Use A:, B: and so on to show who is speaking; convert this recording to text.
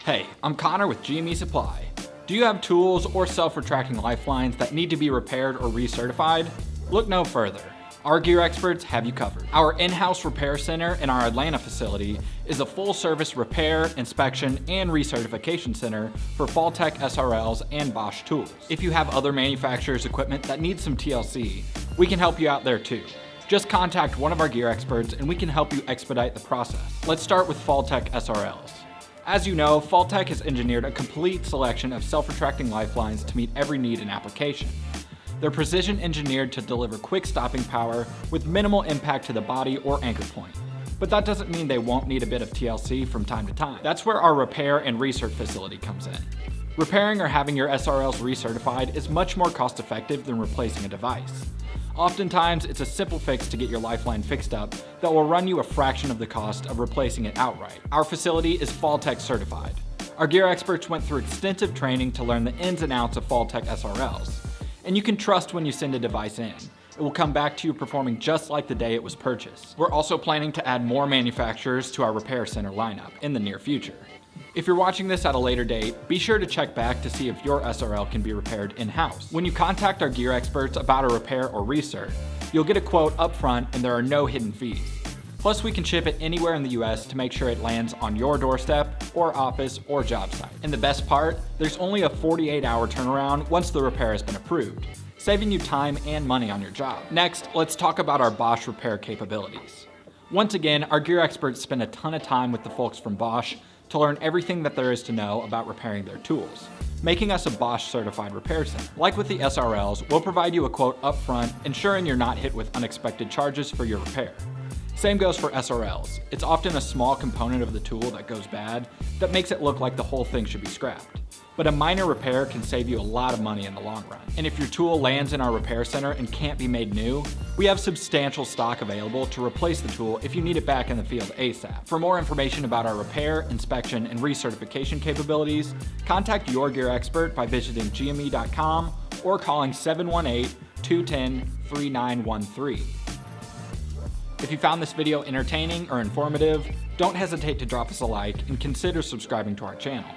A: Hey, I'm Connor with GME Supply. Do you have tools or self-retracting lifelines that need to be repaired or recertified? Look no further. Our gear experts have you covered. Our in-house repair center in our Atlanta facility is a full-service repair, inspection, and recertification center for FallTech SRLs and Bosch Tools. If you have other manufacturers' equipment that needs some TLC, we can help you out there too. Just contact one of our gear experts and we can help you expedite the process. Let's start with FallTech SRLs. As you know, FallTech has engineered a complete selection of self-retracting lifelines to meet every need and application. They're precision engineered to deliver quick stopping power with minimal impact to the body or anchor point. But that doesn't mean they won't need a bit of TLC from time to time. That's where our repair and recert facility comes in. Repairing or having your SRLs recertified is much more cost-effective than replacing a device. Oftentimes, it's a simple fix to get your lifeline fixed up that will run you a fraction of the cost of replacing it outright. Our facility is FallTech certified. Our gear experts went through extensive training to learn the ins and outs of FallTech SRLs. And you can trust when you send a device in. It will come back to you performing just like the day it was purchased. We're also planning to add more manufacturers to our repair center lineup in the near future. If you're watching this at a later date, be sure to check back to see if your SRL can be repaired in-house. When you contact our gear experts about a repair or recert, you'll get a quote up front and there are no hidden fees. Plus, we can ship it anywhere in the US to make sure it lands on your doorstep or office or job site. And the best part, there's only a 48-hour turnaround once the repair has been approved, saving you time and money on your job. Next, let's talk about our Bosch repair capabilities. Once again, our gear experts spend a ton of time with the folks from Bosch to learn everything that there is to know about repairing their tools, making us a Bosch certified repair center. Like with the SRLs, we'll provide you a quote up front, ensuring you're not hit with unexpected charges for your repair. Same goes for SRLs. It's often a small component of the tool that goes bad that makes it look like the whole thing should be scrapped. But a minor repair can save you a lot of money in the long run. And if your tool lands in our repair center and can't be made new, we have substantial stock available to replace the tool if you need it back in the field ASAP. For more information about our repair, inspection, and recertification capabilities, contact your gear expert by visiting gme.com or calling 718-210-3913. If you found this video entertaining or informative, don't hesitate to drop us a like and consider subscribing to our channel.